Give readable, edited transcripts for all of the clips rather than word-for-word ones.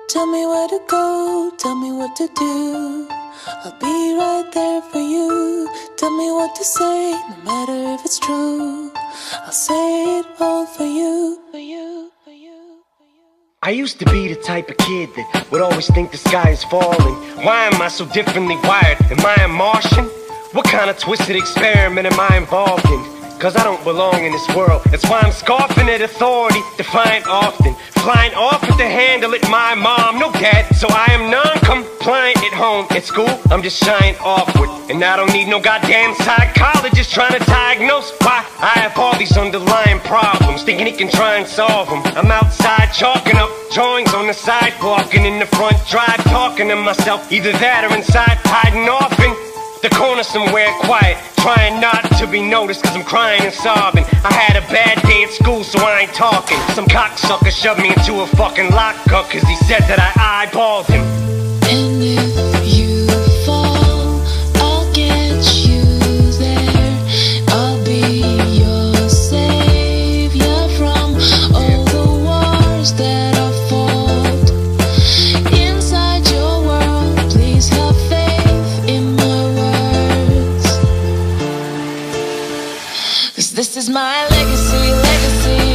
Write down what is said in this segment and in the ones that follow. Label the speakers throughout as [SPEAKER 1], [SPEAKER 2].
[SPEAKER 1] Tell me where to go, tell me what to do. I'll be right there for you. Tell me what to say, no matter if it's true. I'll say it all for you, for you, for you, for you.
[SPEAKER 2] I used to be the type of kid that would always think the sky is falling. Why am I so differently wired? Am I a Martian? What kind of twisted experiment am I involved in? Cause I don't belong in this world. That's why I'm scoffing at authority, defiant often. Flying off with the handle at my mom, no dad. So I am non-compliant at home. At school, I'm just shying awkward. And I don't need no goddamn psychologist trying to diagnose why I have all these underlying problems, thinking he can try and solve them. I'm outside chalking up drawings on the sidewalk, and in the front drive talking to myself. Either that or inside hiding off in the corner somewhere quiet, trying not to be noticed cause I'm crying and sobbing. I had a bad day at school so I ain't talking. Some cocksucker shoved me into a fucking lockup cause he said that I eyeballed him.
[SPEAKER 1] And if you fall, I'll get you there. I'll be your savior from all the wars that are fought. Inside your world, please have faith in my words. Cause this is my legacy, legacy.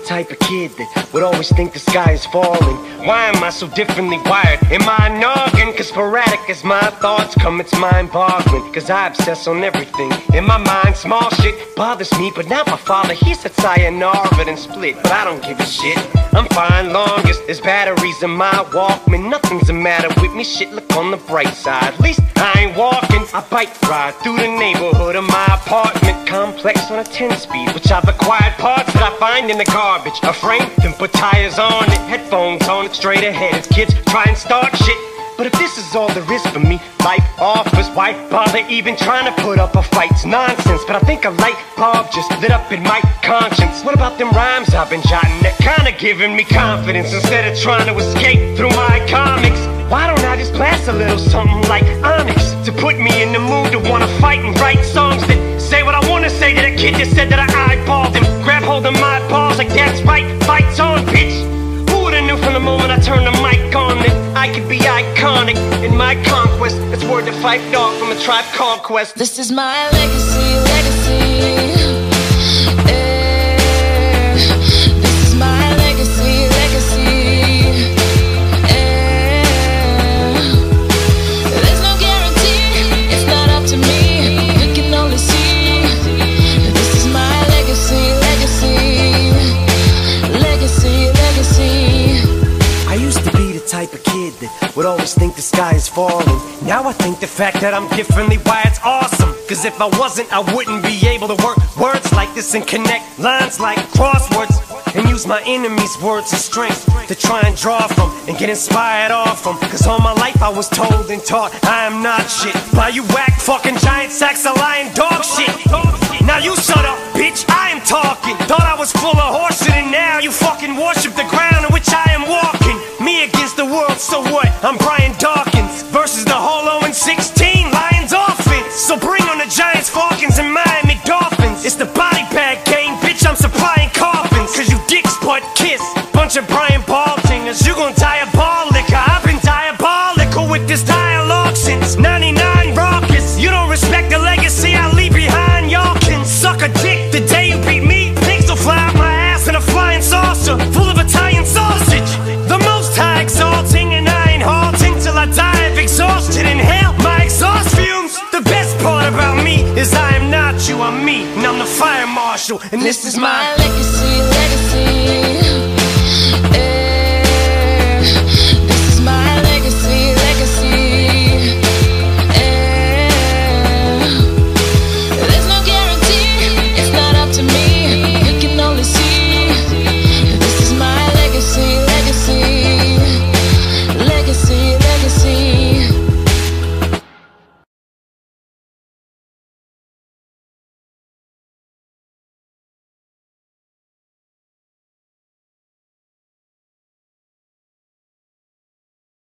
[SPEAKER 2] Type of kid that would always think the sky is falling. Why am I so differently wired? Am I a noggin? Cause sporadic as my thoughts come, it's mind-boggling. Cause I obsess on everything. In my mind, small shit bothers me, but not my father. He said sayonara then split, but I don't give a shit. I'm fine longest, there's batteries in my Walkman. Nothing's the matter with me, shit, look on the bright side. At least I ain't walking, I bike ride through the neighborhood of my apartment complex on a 10-speed, which I've acquired parts that I find in the garbage. A frame, then put tires on it, headphones on it, straight ahead as kids try and start shit. But if this is all there is for me, life offers, why bother even trying to put up a fight? It's nonsense, but I think a light bulb just lit up in my conscience. What about them rhymes I've been jotting that kinda giving me confidence instead of trying to escape through my comics? Why don't I just blast a little something like Onyx to put me in the mood to wanna fight and write songs that say what I wanna say to that kid that said that I eyeballed him? Grab hold of my balls like that's right, fight's on, bitch. Who would've knew from the moment I turned the mic on that I could be iconic in my conquest? It's word to Fight Dog from a Tribe Called Quest.
[SPEAKER 1] This is my legacy, legacy. This is my legacy, legacy. There's no guarantee, it's not up to me. We can only see. This is my legacy, legacy. Legacy, legacy.
[SPEAKER 2] I used to be the type of kid that would always think the sky is falling. Now I think the fact that I'm differently wired's awesome. Cause if I wasn't, I wouldn't be able to work words like this and connect lines like crosswords, and use my enemies' words as strength to try and draw from and get inspired off from. Cause all my life I was told and taught I am not shit by you whack fucking giant sacks of lying dog shit. Now you shut up, bitch, I am talking. Thought I was full of horseshit and now you fucking worship the ground on which I am walking. Me against the world, so what? I'm Brian Dawkins versus the Holo and 16 Lions offense. So bring on the Giants, Falcons, and Miami Dolphins. It's the body bag game, bitch, I'm supplying coffins. Cause you dicks butt kiss, bunch of Brian Baltingers. You gon' diabolical, I've been diabolical with this dialogue since 99 raucous. You don't respect the legacy I leave behind, y'all can suck a dick the day you beat me. Pigs will fly out my ass in a flying saucer full of Italian sausage. The most high exalting, and I ain't halting till I die of exhaustion. Inhale my exhaust fumes. The best part about me is I am not you, I'm me, and I'm the fire marshal, and this is my
[SPEAKER 1] legacy, legacy.